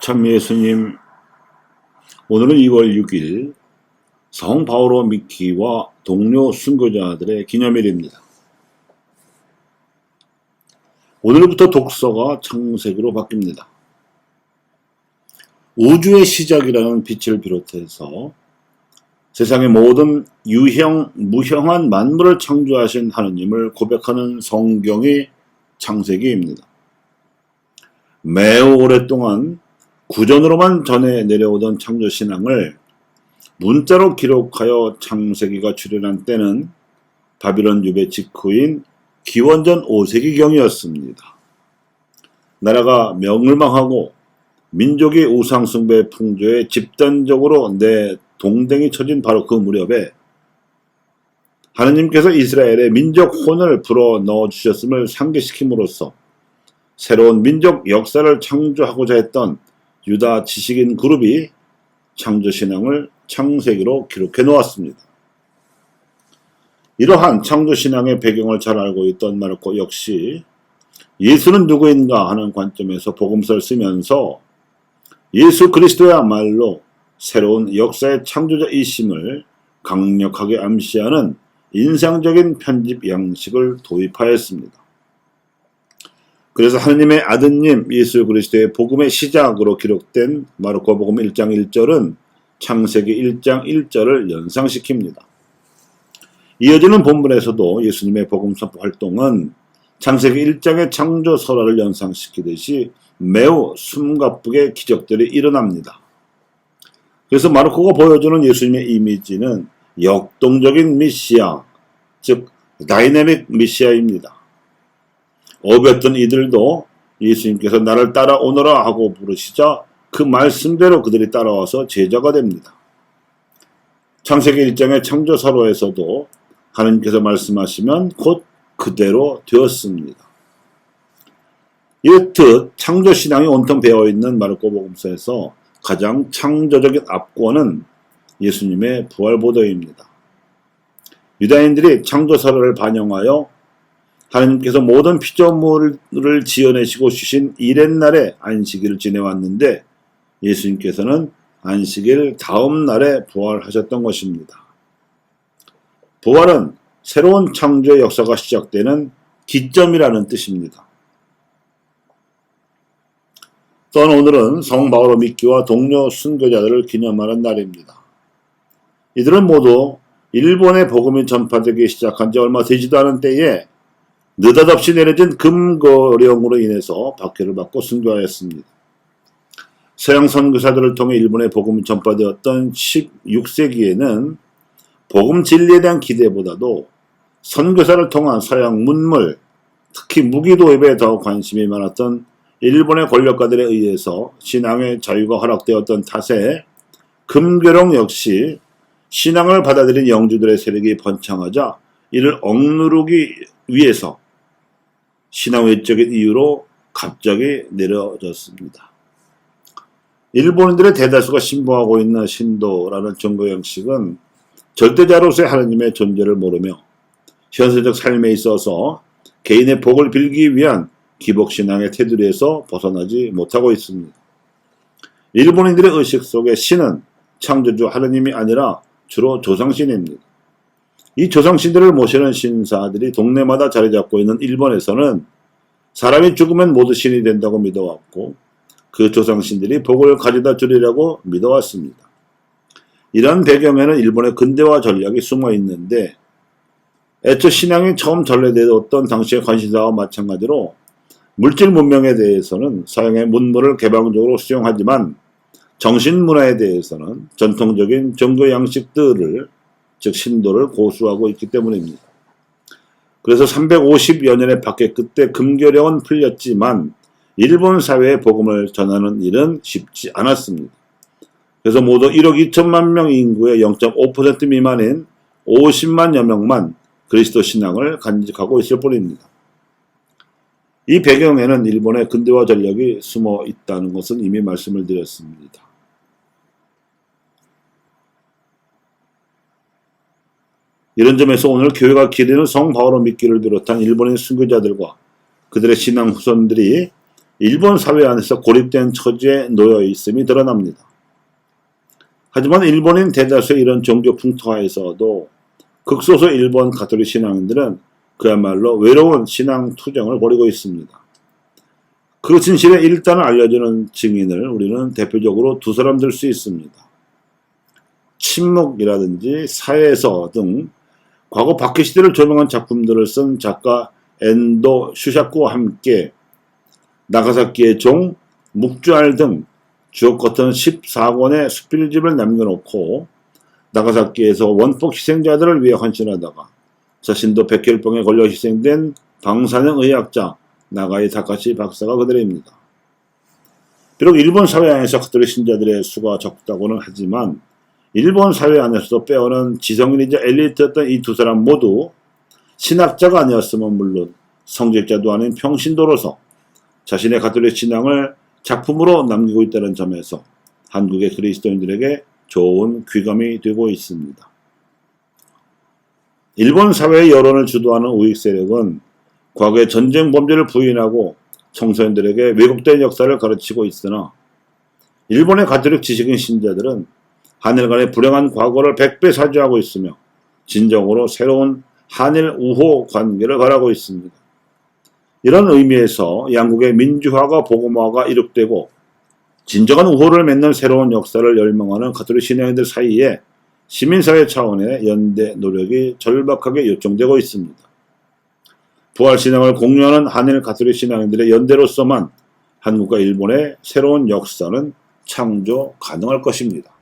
참 예수님, 오늘은 2월 6일 성 바오로 미키와 동료 순교자들의 기념일입니다. 오늘부터 독서가 창세기로 바뀝니다. 우주의 시작이라는 빛을 비롯해서 세상의 모든 유형, 무형한 만물을 창조하신 하느님을 고백하는 성경이 창세기입니다. 매우 오랫동안 구전으로만 전해 내려오던 창조신앙을 문자로 기록하여 창세기가 출현한 때는 바빌론 유배 직후인 기원전 5세기경이었습니다. 나라가 멸망하고 민족이 우상숭배 풍조에 집단적으로 동댕이 쳐진 바로 그 무렵에 하느님께서 이스라엘의 민족 혼을 불어 넣어주셨음을 상기시킴으로써 새로운 민족 역사를 창조하고자 했던 유다 지식인 그룹이 창조신앙을 창세기로 기록해 놓았습니다. 이러한 창조신앙의 배경을 잘 알고 있던 마르코 역시 예수는 누구인가 하는 관점에서 복음서를 쓰면서 예수 그리스도야말로 새로운 역사의 창조자이심을 강력하게 암시하는 인상적인 편집 양식을 도입하였습니다. 그래서 하느님의 아드님 예수 그리스도의 복음의 시작으로 기록된 마르코복음 1장 1절은 창세기 1장 1절을 연상시킵니다. 이어지는 본문에서도 예수님의 복음 선포 활동은 창세기 1장의 창조 설화를 연상시키듯이 매우 숨가쁘게 기적들이 일어납니다. 그래서 마르코가 보여주는 예수님의 이미지는 역동적인 메시아, 즉 다이내믹 메시아입니다. 어겼던 이들도 예수님께서 나를 따라오너라 하고 부르시자 그 말씀대로 그들이 따라와서 제자가 됩니다. 창세기 1장의 창조 설화에서도 하느님께서 말씀하시면 곧 그대로 되었습니다. 이렇듯 창조신앙이 온통 배어있는 마르코 복음서에서 가장 창조적인 압권은 예수님의 부활보도입니다. 유다인들이 창조 설화를 반영하여 하느님께서 모든 피조물을 지어내시고 주신 이렛날에 안식일을 지내왔는데 예수님께서는 안식일 다음 날에 부활하셨던 것입니다. 부활은 새로운 창조의 역사가 시작되는 기점이라는 뜻입니다. 또한 오늘은 성 바오로 미키와 동료 순교자들을 기념하는 날입니다. 이들은 모두 일본의 복음이 전파되기 시작한 지 얼마 되지도 않은 때에 느닷없이 내려진 금거령으로 인해서 박해를 받고 순교하였습니다. 서양 선교사들을 통해 일본의 복음이 전파되었던 16세기에는 복음 진리에 대한 기대보다도 선교사를 통한 서양 문물, 특히 무기 도입에 더 관심이 많았던 일본의 권력가들에 의해서 신앙의 자유가 허락되었던 탓에 금교령 역시 신앙을 받아들인 영주들의 세력이 번창하자 이를 억누르기 위해서 신앙 외적인 이유로 갑자기 내려졌습니다. 일본인들의 대다수가 신봉하고 있는 신도라는 종교 형식은 절대자로서의 하나님의 존재를 모르며 현세적 삶에 있어서 개인의 복을 빌기 위한 기복신앙의 테두리에서 벗어나지 못하고 있습니다. 일본인들의 의식 속에 신은 창조주 하나님이 아니라 주로 조상신입니다. 이 조상신들을 모시는 신사들이 동네마다 자리 잡고 있는 일본에서는 사람이 죽으면 모두 신이 된다고 믿어왔고 그 조상신들이 복을 가져다 주리라고 믿어왔습니다. 이러한 배경에는 일본의 근대화 전략이 숨어 있는데 애초 신앙이 처음 전래되었던 당시의 관심사와 마찬가지로 물질 문명에 대해서는 서양의 문물을 개방적으로 수용하지만 정신문화에 대해서는 전통적인 종교 양식들을 즉 신도를 고수하고 있기 때문입니다. 그래서 350여 년의 박해 끝에 금교령은 풀렸지만 일본 사회에 복음을 전하는 일은 쉽지 않았습니다. 그래서 모두 1억 2천만 명 인구의 0.5% 미만인 50만여 명만 그리스도 신앙을 간직하고 있을 뿐입니다. 이 배경에는 일본의 근대화 전략이 숨어 있다는 것은 이미 말씀을 드렸습니다. 이런 점에서 오늘 교회가 기리는 성 바오로 미키를 비롯한 일본인 순교자들과 그들의 신앙 후손들이 일본 사회 안에서 고립된 처지에 놓여 있음이 드러납니다. 하지만 일본인 대다수의 이런 종교 풍토하에서도 극소수 일본 가톨릭 신앙인들은 그야말로 외로운 신앙 투쟁을 벌이고 있습니다. 그 진실의 일단을 알려주는 증인을 우리는 대표적으로 두 사람 들 수 있습니다. 침묵이라든지 사회에서 등 과거 박해 시대를 조명한 작품들을 쓴 작가 엔도 슈샤쿠와 함께 나가사키의 종, 묵주알 등 주옥 같은 14권의 수필집을 남겨놓고 나가사키에서 원폭 희생자들을 위해 헌신하다가 자신도 백혈병에 걸려 희생된 방사능 의학자 나가이 다카시 박사가 그들입니다. 비록 일본 사회 안에서 가톨릭 신자들의 수가 적다고는 하지만 일본 사회 안에서도 빼어난 지성인이자 엘리트였던 이 두 사람 모두 신학자가 아니었으면 물론 성직자도 아닌 평신도로서 자신의 가톨릭 신앙을 작품으로 남기고 있다는 점에서 한국의 그리스도인들에게 좋은 귀감이 되고 있습니다. 일본 사회의 여론을 주도하는 우익 세력은 과거의 전쟁 범죄를 부인하고 청소년들에게 왜곡된 역사를 가르치고 있으나 일본의 가톨릭 지식인 신자들은 한일 간의 불행한 과거를 100배 사죄하고 있으며 진정으로 새로운 한일 우호 관계를 바라고 있습니다. 이런 의미에서 양국의 민주화가 복음화가 이룩되고 진정한 우호를 맺는 새로운 역사를 열망하는 가톨릭 신앙인들 사이에 시민사회 차원의 연대 노력이 절박하게 요청되고 있습니다. 부활신앙을 공유하는 한일 가톨릭 신앙인들의 연대로서만 한국과 일본의 새로운 역사는 창조 가능할 것입니다.